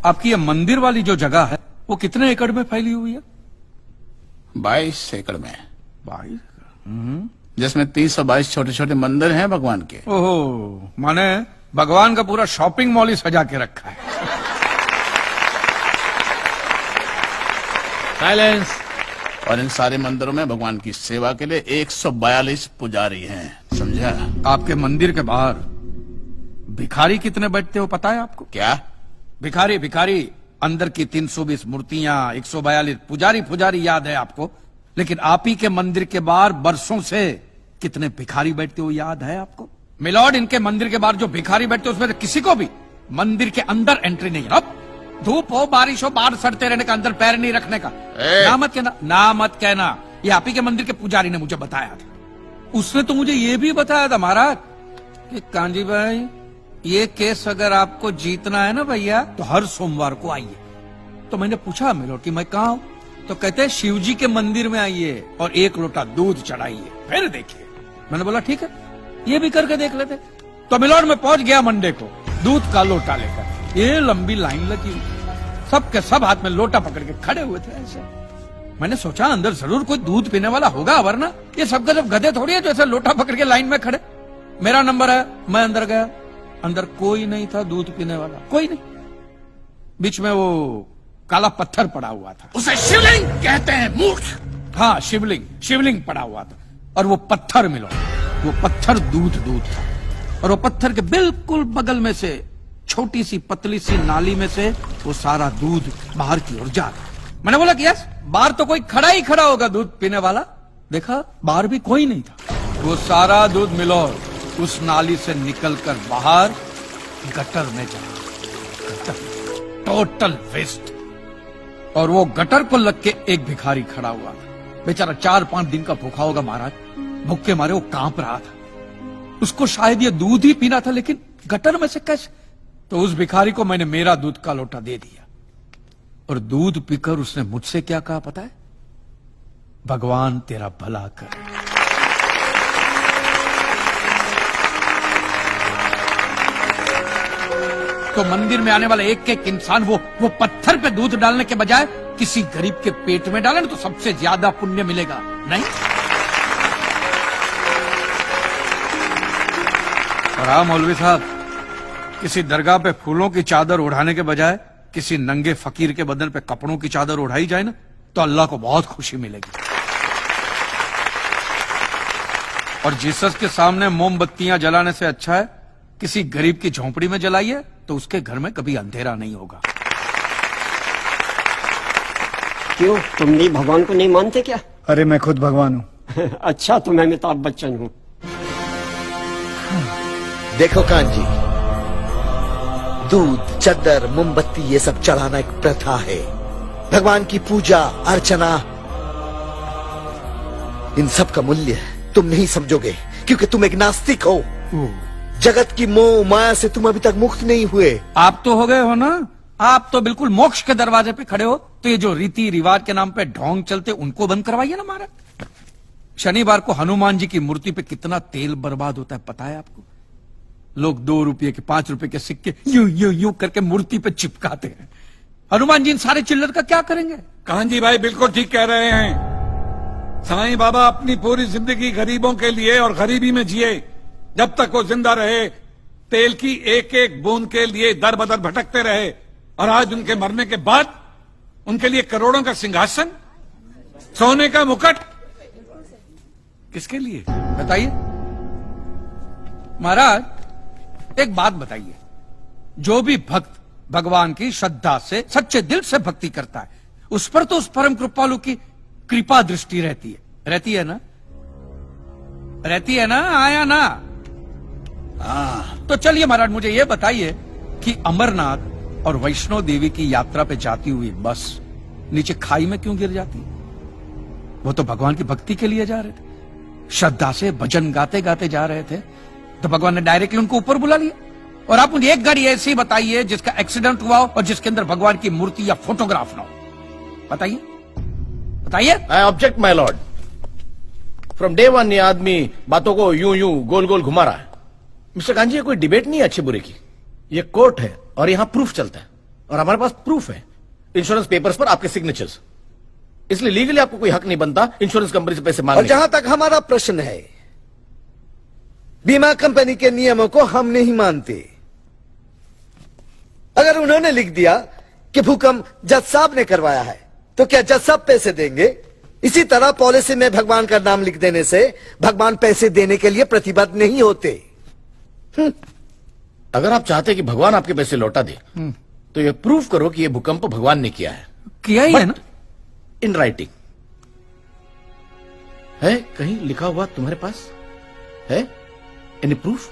आपकी ये मंदिर वाली जो जगह है वो कितने एकड़ में फैली हुई है? 22 एकड़ में, 22। जिसमें 322 छोटे छोटे मंदिर हैं भगवान के। ओहो, माने भगवान का पूरा शॉपिंग मॉल ही सजा के रखा है। साइलेंस। और इन सारे मंदिरों में भगवान की सेवा के लिए 142 पुजारी हैं, समझा? आपके मंदिर के बाहर भिखारी कितने बैठते हो पता है आपको? क्या? भिखारी भिखारी अंदर की 320 मूर्तियां, 142 पुजारी याद है आपको, लेकिन आप ही के मंदिर के बाहर बरसों से कितने भिखारी बैठते हो याद है आपको? मिलॉर्ड, इनके मंदिर के बाहर जो भिखारी बैठते हो उसमें से किसी को भी मंदिर के अंदर एंट्री नहीं है। अब धूप हो बारिश हो बाहर सड़ते रहने का, अंदर पैर नहीं रखने का। ना मत कहना, ना मत कहना। ये आप ही के मंदिर के पुजारी ने मुझे बताया था। उसने तो मुझे ये भी बताया था महाराज कि कांजी भाई, ये केस अगर आपको जीतना है ना भैया तो हर सोमवार को आइए। तो मैंने पूछा मिलॉर्ड कि मैं कहाँ हूं? तो कहते हैं शिव जी के मंदिर में आइए और 1 लोटा दूध चढ़ाइए, फिर देखिए। मैंने बोला ठीक है, ये भी करके देख लेते। तो मिलॉर्ड में पहुंच गया मंडे को दूध का लोटा लेकर। ये लंबी लाइन लगी हुई, सबके सब हाथ में लोटा पकड़ के खड़े हुए थे ऐसे। मैंने सोचा अंदर जरूर कोई दूध पीने वाला होगा, वरना ये सबके सब गधे थोड़ी है जो ऐसे लोटा पकड़ के लाइन में खड़े। मेरा नंबर है, मैं अंदर गया, अंदर कोई नहीं था दूध पीने वाला, कोई नहीं। बीच में वो काला पत्थर पड़ा हुआ था, उसे शिवलिंग कहते हैं मूर्ख। हाँ शिवलिंग पड़ा हुआ था। और वो पत्थर मिलो, वो पत्थर दूध था। और वो पत्थर के बिल्कुल बगल में से छोटी सी पतली सी नाली में से वो सारा दूध बाहर की ओर जा रहा। मैंने बोला कि यस, बाहर तो कोई खड़ा ही खड़ा होगा दूध पीने वाला। देखा बाहर भी कोई नहीं था। वो सारा दूध मिलो उस नाली से निकलकर बाहर गटर में जा, टोटल वेस्ट। और वो गटर को लग के एक भिखारी खड़ा हुआ था, बेचारा 4-5 दिन का भूखा होगा महाराज, भूख के मारे वो कांप रहा था। उसको शायद ये दूध ही पीना था, लेकिन गटर में से कैसे? तो उस भिखारी को मैंने मेरा दूध का लोटा दे दिया और दूध पीकर उसने मुझसे क्या कहा पता है? भगवान तेरा भला करे। तो मंदिर में आने वाला एक एक इंसान वो पत्थर पे दूध डालने के बजाय किसी गरीब के पेट में डाले तो सबसे ज्यादा पुण्य मिलेगा, नहीं? और हाँ मौलवी साहब, किसी दरगाह पे फूलों की चादर उड़ाने के बजाय किसी नंगे फकीर के बदन पे कपड़ों की चादर उड़ाई जाए ना तो अल्लाह को बहुत खुशी मिलेगी। और जीसस के सामने मोमबत्तियां जलाने से अच्छा है किसी गरीब की झोंपड़ी में जलाइए, तो उसके घर में कभी अंधेरा नहीं होगा। क्यों, तुम भी भगवान को नहीं मानते क्या? अरे मैं खुद भगवान हूँ। अच्छा, तो मैं अमिताभ बच्चन हूँ। देखो कांजी, दूध, चद्दर, मोमबत्ती ये सब चढ़ाना एक प्रथा है। भगवान की पूजा अर्चना, इन सब का मूल्य तुम नहीं समझोगे क्योंकि तुम एक नास्तिक हो। जगत की मोह माया से तुम अभी तक मुक्त नहीं हुए। आप तो हो गए हो ना, आप तो बिल्कुल मोक्ष के दरवाजे पे खड़े हो। तो ये जो रीति रिवाज के नाम पे ढोंग चलते उनको बंद करवाइए ना महाराज। शनिवार को हनुमान जी की मूर्ति पे कितना तेल बर्बाद होता है पता है आपको? लोग 2 रुपये के 5 रुपए के सिक्के यूं करके मूर्ति पे चिपकाते हैं। हनुमान जी इन सारे चिल्लर का क्या करेंगे? कांजी भाई बिल्कुल ठीक कह रहे हैं। साईं बाबा अपनी पूरी जिंदगी गरीबों के लिए और गरीबी में जिए। जब तक वो जिंदा रहे तेल की एक एक बूंद के लिए दर बदर भटकते रहे, और आज उनके मरने के बाद उनके लिए करोड़ों का सिंहासन, सोने का मुकुट, किसके लिए बताइए महाराज। एक बात बताइए, जो भी भक्त भगवान की श्रद्धा से सच्चे दिल से भक्ति करता है उस पर तो उस परम कृपालु की कृपा दृष्टि रहती है ना? रहती है ना? आया ना? तो चलिए महाराज मुझे ये बताइए कि अमरनाथ और वैष्णो देवी की यात्रा पे जाती हुई बस नीचे खाई में क्यों गिर जाती? वो तो भगवान की भक्ति के लिए जा रहे थे, श्रद्धा से भजन गाते गाते जा रहे थे, तो भगवान ने डायरेक्टली उनको ऊपर बुला लिया। और आप मुझे एक गाड़ी ऐसी बताइए जिसका एक्सीडेंट हुआ हो और जिसके अंदर भगवान की मूर्ति या फोटोग्राफ ना हो। बताइए। I object my Lord. From day 1 ये आदमी बातों को यूं गोल गोल घुमा रहा है। मिस्टर कांजी, ये कोई डिबेट नहीं है अच्छे बुरे की, ये कोर्ट है और यहां प्रूफ चलता है। और हमारे पास प्रूफ है, इंश्योरेंस पेपर्स पर आपके सिग्नेचर्स। इसलिए लीगली आपको कोई हक नहीं बनता इंश्योरेंस कंपनी से पैसे मांगने। और जहां तक हमारा प्रश्न है, बीमा कंपनी के नियमों को हम नहीं मानते। अगर उन्होंने लिख दिया कि भूकंप जज साहब ने करवाया है, तो क्या जज साहब पैसे देंगे? इसी तरह पॉलिसी में भगवान का नाम लिख देने से भगवान पैसे देने के लिए प्रतिबद्ध नहीं होते। अगर आप चाहते कि भगवान आपके पैसे लौटा दे, तो ये प्रूफ करो कि ये भूकंप भगवान ने किया है। किया ही है ना? इन राइटिंग है, कहीं लिखा हुआ तुम्हारे पास है? Any proof?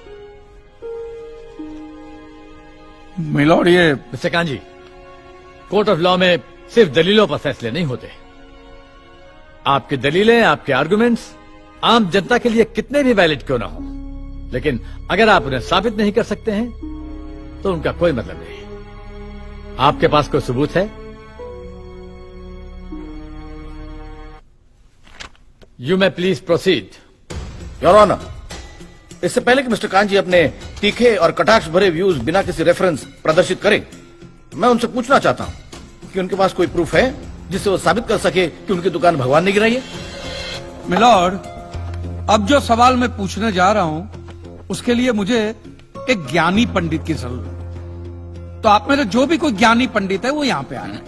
मिलॉर्ड, ये mister kanji, court of law में सिर्फ दलीलों पर फैसले नहीं होते। आपकी दलीलें, आपके आर्गुमेंट्स आम जनता के लिए कितने भी वैलिड क्यों ना हो, लेकिन अगर आप उन्हें साबित नहीं कर सकते हैं तो उनका कोई मतलब नहीं। आपके पास कोई सबूत है? You may please proceed. Your honour, इससे पहले कि मिस्टर कांजी अपने तीखे और कटाक्ष भरे व्यूज बिना किसी रेफरेंस प्रदर्शित करें, मैं उनसे पूछना चाहता हूं कि उनके पास कोई प्रूफ है जिससे वो साबित कर सके कि उनकी दुकान भगवान ने गिराई है। मिलॉर्ड, अब जो सवाल मैं पूछने जा रहा हूं उसके लिए मुझे एक ज्ञानी पंडित की जरूरत है। तो आप मेरे जो भी कोई ज्ञानी पंडित है वो यहां पे आए,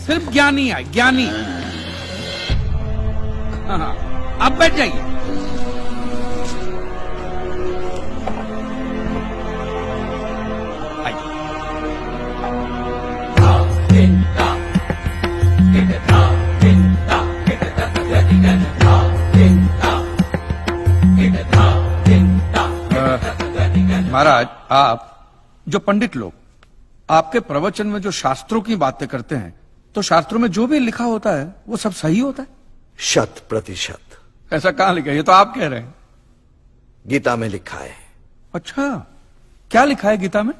सिर्फ ज्ञानी आए, ज्ञानी। हाँ, आप बैठ जाइए। महाराज, आप जो पंडित लोग आपके प्रवचन में जो शास्त्रों की बातें करते हैं, तो शास्त्रों में जो भी लिखा होता है वो सब सही होता है? 100%। ऐसा कहां लिखा है? ये तो आप कह रहे हैं। गीता में लिखा है। अच्छा, क्या लिखा है गीता में?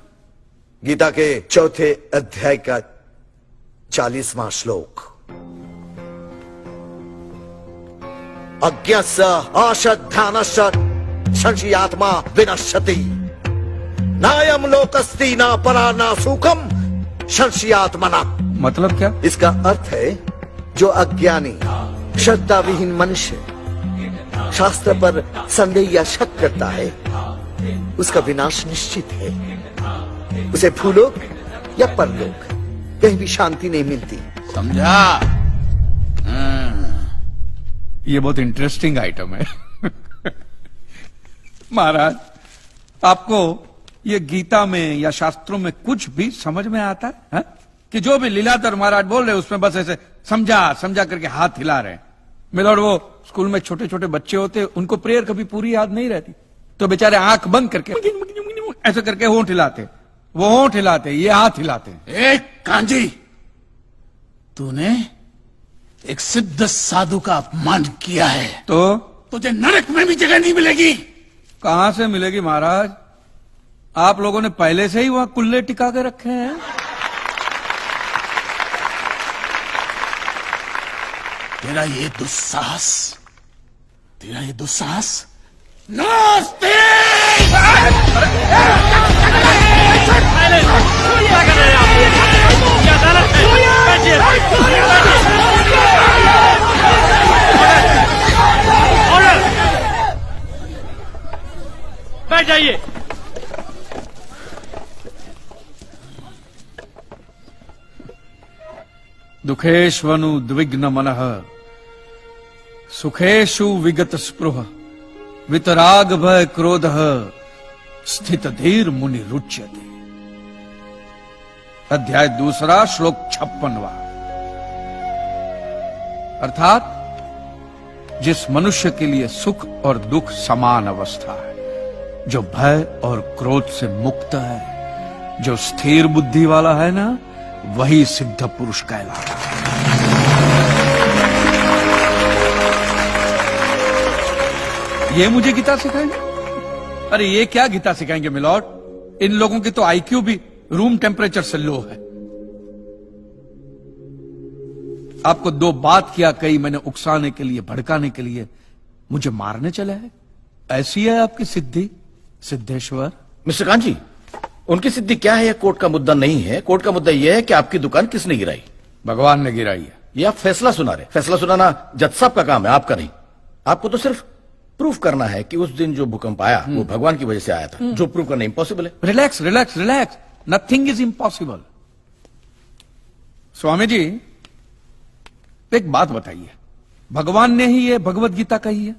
गीता के 4थे अध्याय का 40वां श्लोक, अज्ञस्य अश्रद्धानस्य संशयात्मा विनश्यति, नायम लोकस्ति ना परा ना सुखम संशयात्मना। मतलब क्या? इसका अर्थ है, जो अज्ञानी श्रद्धा विहीन मनुष्य शास्त्र पर संदेह या शक करता है, उसका विनाश निश्चित है। उसे भूलोक या परलोक कहीं भी शांति नहीं मिलती। समझा? ये बहुत इंटरेस्टिंग आइटम है। महाराज, आपको ये गीता में या शास्त्रों में कुछ भी समझ में आता है? हा? कि जो भी लीलाधर महाराज बोल रहे उसमें बस ऐसे समझा समझा करके हाथ हिला रहे हैं। मिलॉर्ड, वो स्कूल में छोटे छोटे बच्चे होते, उनको प्रेयर कभी पूरी याद नहीं रहती, तो बेचारे आंख बंद करके ऐसे करके होंठ हिलाते, वो होंठ हिलाते, ये हाथ हिलाते। एक कांजी, तूने एक सिद्ध साधु का अपमान किया है, तो तुझे नरक में भी जगह नहीं मिलेगी। कहां से मिलेगी महाराज? आप लोगों ने पहले से ही वहां कुल्ले टिका के रखे हैं। तेरा ये दुस्साहस नास्तिक! बैठ जाइए। दुखेष्वनु द्विग्न मनः सुखेषु विगत स्पृह वितराग भय क्रोध स्थित धीर मुनि रुच्यते। अध्याय 2 श्लोक 56वां। अर्थात जिस मनुष्य के लिए सुख और दुख समान अवस्था है, जो भय और क्रोध से मुक्त है, जो स्थिर बुद्धि वाला है ना, वही सिद्ध पुरुष कहलाता है। ये मुझे गीता सिखाएंगे? अरे ये क्या गीता सिखाएंगे मिलॉर्ड? इन लोगों की तो आईक्यू भी रूम टेम्परेचर से लो है। आपको 2 बात किया कही मैंने उकसाने के लिए, भड़काने के लिए, मुझे मारने चले हैं। ऐसी है आपकी सिद्धि सिद्धेश्वर? मिस्टर कांजी, उनकी सिद्धि क्या है, यह कोर्ट का मुद्दा नहीं है। कोर्ट का मुद्दा यह है कि आपकी दुकान किसने गिराई। भगवान ने गिराई है। ये आप फैसला सुना रहे। फैसला सुनाना जज साहब का काम है, आपका नहीं। आपको तो सिर्फ प्रूफ करना है कि उस दिन जो भूकंप आया वो भगवान की वजह से आया था, जो प्रूफ करना इम्पॉसिबल है। Relax relax relax, nothing is impossible. Swami ji एक बात बताइए, भगवान ने ही ये भगवत गीता कही है,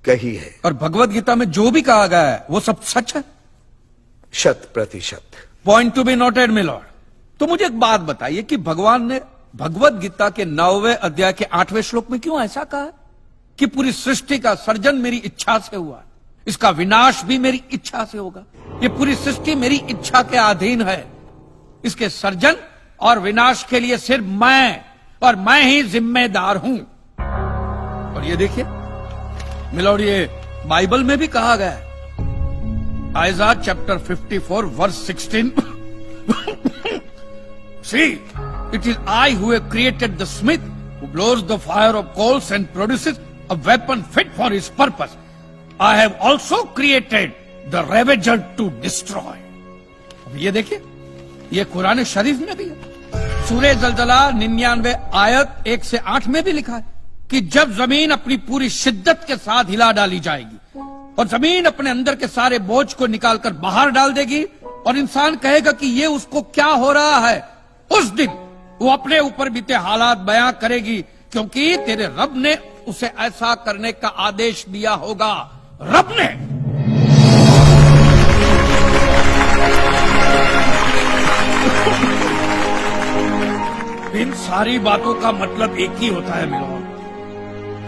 कही है, और भगवत गीता में जो भी कहा गया है वो सब सच है? 100%। Point to be noted milord. तो मुझे एक बात बताइए कि भगवान ने भगवत गीता के 9वें अध्याय के 8वें श्लोक में क्यों ऐसा कहा है कि पूरी सृष्टि का सर्जन मेरी इच्छा से हुआ, इसका विनाश भी मेरी इच्छा से होगा, ये पूरी सृष्टि मेरी इच्छा के अधीन है, इसके सर्जन और विनाश के लिए सिर्फ मैं और मैं ही जिम्मेदार हूं। और ये देखिए मिलॉर्ड, ये बाइबल में भी कहा गया है, Aiza chapter 54 verse 16 See, it is I who have created the smith who blows the fire of coals and produces a weapon fit for his purpose. I have also created the ravager to destroy. अब ये देखिए, ये कुरान शरीफ में भी है। सूरह जलजला 99 आयत 1 से 8 में भी लिखा है कि जब जमीन अपनी पूरी शिद्दत के साथ हिला डाली जाएगी और जमीन अपने अंदर के सारे बोझ को निकालकर बाहर डाल देगी और इंसान कहेगा कि ये उसको क्या हो रहा है, उस दिन वो अपने ऊपर बीते हालात बयां करेगी, क्योंकि तेरे रब ने उसे ऐसा करने का आदेश दिया होगा। रब ने। इन सारी बातों का मतलब एक ही होता है मिलोन,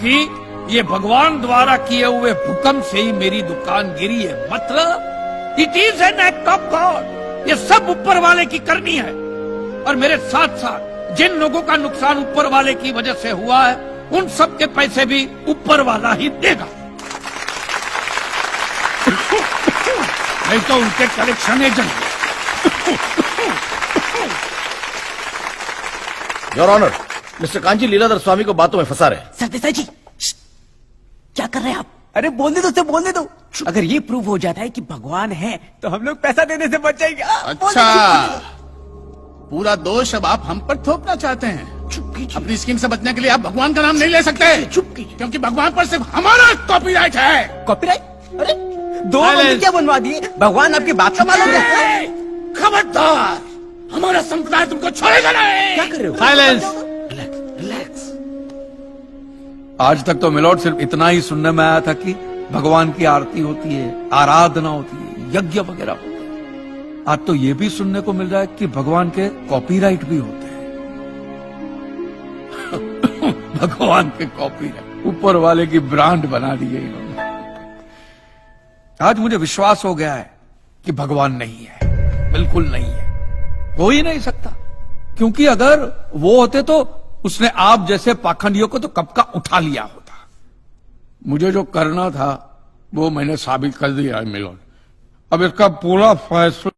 कि ये भगवान द्वारा किए हुए हुक्म से ही मेरी दुकान गिरी है। मतलब it is an act of God. ये सब ऊपर वाले की करनी है, और मेरे साथ साथ जिन लोगों का नुकसान ऊपर वाले की वजह से हुआ है उन सब के पैसे भी ऊपर वाला ही देगा, नहीं तो उनके collection agent. Your honour, mister Kanchi Leeladhar Swami को बातों में फंसा रहे। सरदेसाई जी, क्या कर रहे हैं आप? अरे बोलने दो, उससे बोलने दो। अगर ये प्रूव हो जाता है कि भगवान है तो हम लोग पैसा देने से बच जाएंगे। अच्छा, पूरा दोष अब आप हम पर थोपना चाहते हैं। अपनी स्कीम से बचने के लिए आप भगवान का नाम नहीं ले सकते, क्योंकि भगवान पर सिर्फ हमारा कॉपीराइट है। कॉपीराइट? अरे 2 मंदिर क्या बनवा दिए? भगवान आपके बाप का मालूम है? खबरदार, हमारा संप्रदाय तुमको छोड़ेगा नहीं। क्या कर रहे हो? साइलेंस। रिलैक्स। आज तक तो मिलॉर्ड सिर्फ इतना ही सुनने में आया था कि भगवान की आरती होती है, आराधना होती है, यज्ञ वगैरह होता है। आज तो ये भी सुनने को मिल रहा है कि भगवान के कॉपीराइट भी होते हैं। भगवान के कॉपीराइट ऊपर वाले की ब्रांड बना दी है इन्होंने। आज मुझे विश्वास हो गया है कि भगवान नहीं है, बिल्कुल नहीं है, हो ही नहीं सकता, क्योंकि अगर वो होते तो उसने आप जैसे पाखंडियों को तो कब का उठा लिया होता। मुझे जो करना था वो मैंने साबित कर दिया है मिलोन। अब इसका पूरा फैसला